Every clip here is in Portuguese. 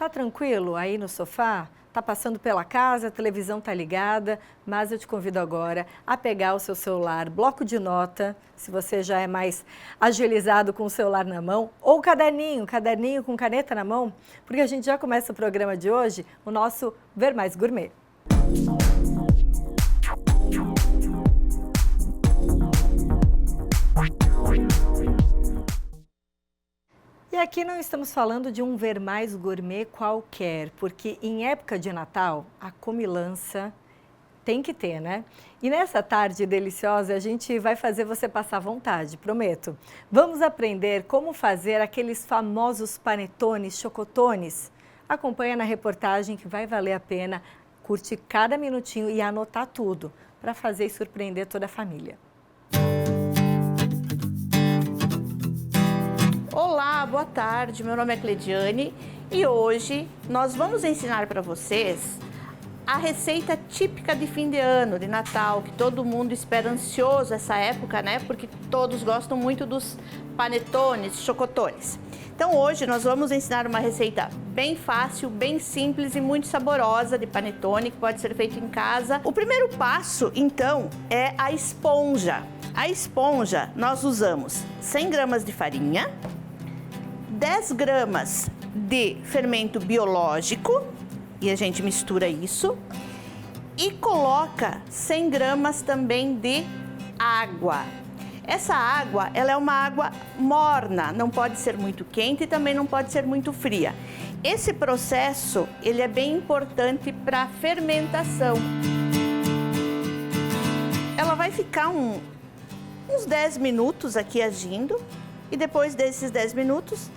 Tá tranquilo aí no sofá? Tá passando pela casa, a televisão tá ligada, mas eu te convido agora a pegar o seu celular, bloco de nota, se você já é mais agilizado com o celular na mão, ou caderninho com caneta na mão, porque a gente já começa o programa de hoje, o nosso Ver Mais Gourmet. E aqui não estamos falando de um Ver Mais Gourmet qualquer, porque em época de Natal, a comilança tem que ter, né? E nessa tarde deliciosa, a gente vai fazer você passar vontade, prometo. Vamos aprender como fazer aqueles famosos panetones, chocotones. Acompanha na reportagem que vai valer a pena curtir cada minutinho e anotar tudo para fazer e surpreender toda a família. Olá, boa tarde, meu nome é Cleidiane e hoje nós vamos ensinar para vocês a receita típica de fim de ano, de Natal, que todo mundo espera ansioso essa época, né? Porque todos gostam muito dos panetones, chocotones. Então hoje nós vamos ensinar uma receita bem fácil, bem simples e muito saborosa de panetone, que pode ser feito em casa. O primeiro passo, então, é a esponja. A esponja nós usamos 100 gramas de farinha, 10 gramas de fermento biológico, e a gente mistura isso, e coloca 100 gramas também de água. Essa água, ela é uma água morna, não pode ser muito quente e também não pode ser muito fria. Esse processo, ele é bem importante para a fermentação. Ela vai ficar uns 10 minutos aqui agindo, e depois desses 10 minutos,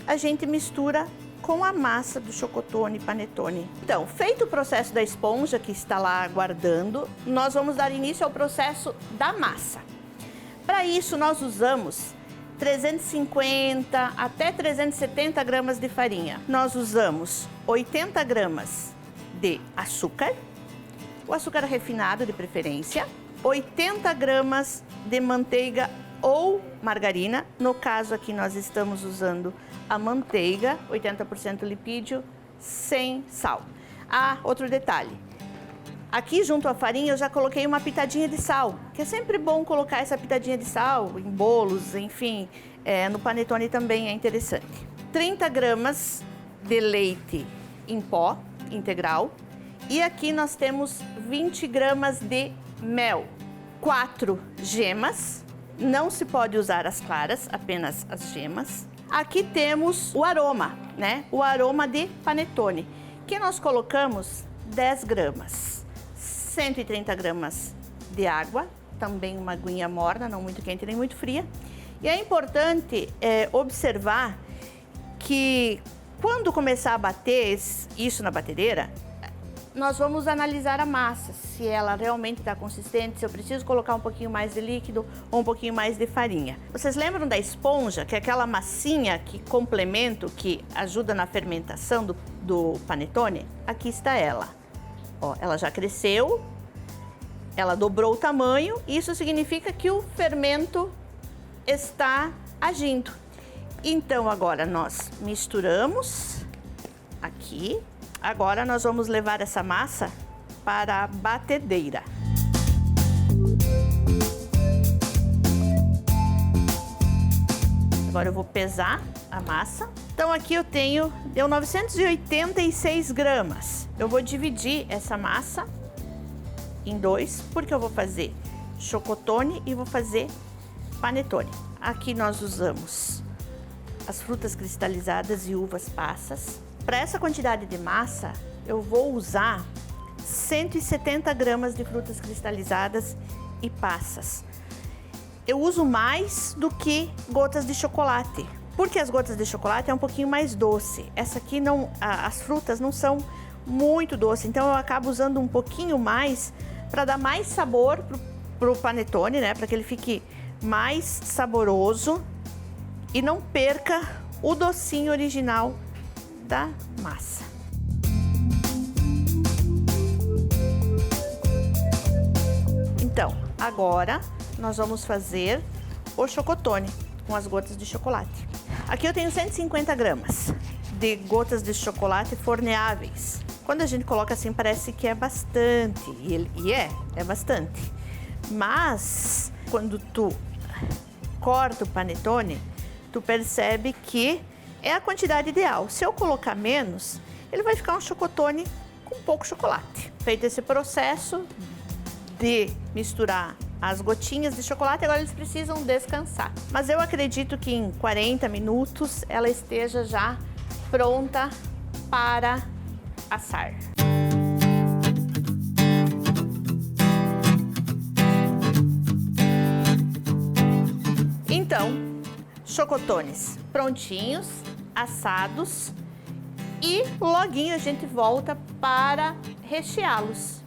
a gente mistura com a massa do chocotone, panetone. Então, feito o processo da esponja que está lá aguardando, nós vamos dar início ao processo da massa. Para isso, nós usamos 350 até 370 gramas de farinha. Nós usamos 80 gramas de açúcar, o açúcar refinado de preferência, 80 gramas de manteiga ou margarina. No caso aqui nós estamos usando a manteiga, 80% lipídio, sem sal. Ah, outro detalhe. Aqui junto à farinha eu já coloquei uma pitadinha de sal, que é sempre bom colocar essa pitadinha de sal em bolos, enfim, no panetone também é interessante. 30 gramas de leite em pó integral e aqui nós temos 20 gramas de mel, 4 gemas. Não se pode usar as claras, apenas as gemas. Aqui temos o aroma, né? O aroma de panetone, que nós colocamos 10 gramas. 130 gramas de água, também uma aguinha morna, não muito quente nem muito fria. E é importante observar que quando começar a bater isso na batedeira, nós vamos analisar a massa, se ela realmente está consistente, se eu preciso colocar um pouquinho mais de líquido ou um pouquinho mais de farinha. Vocês lembram da esponja, que é aquela massinha que complemento, que ajuda na fermentação do panetone? Aqui está ela. Ó, ela já cresceu, ela dobrou o tamanho, isso significa que o fermento está agindo. Então agora nós misturamos aqui. Agora nós vamos levar essa massa para a batedeira. Agora eu vou pesar a massa. Então aqui deu 986 gramas. Eu vou dividir essa massa em dois, porque eu vou fazer chocotone e vou fazer panetone. Aqui nós usamos as frutas cristalizadas e uvas passas. Para essa quantidade de massa, eu vou usar 170 gramas de frutas cristalizadas e passas. Eu uso mais do que gotas de chocolate, porque as gotas de chocolate é um pouquinho mais doce. Essa aqui não, as frutas não são muito doces, então eu acabo usando um pouquinho mais para dar mais sabor pro panetone, né? Para que ele fique mais saboroso e não perca o docinho original da massa. Então, agora nós vamos fazer o chocotone com as gotas de chocolate. Aqui eu tenho 150 gramas de gotas de chocolate forneáveis. Quando a gente coloca assim, parece que é bastante, e é bastante. Mas, quando tu corta o panetone, tu percebe que é a quantidade ideal. Se eu colocar menos, ele vai ficar um chocotone com pouco chocolate. Feito esse processo de misturar as gotinhas de chocolate, agora eles precisam descansar. Mas eu acredito que em 40 minutos ela esteja já pronta para assar. Então, chocotones prontinhos, assados, e loguinho a gente volta para recheá-los.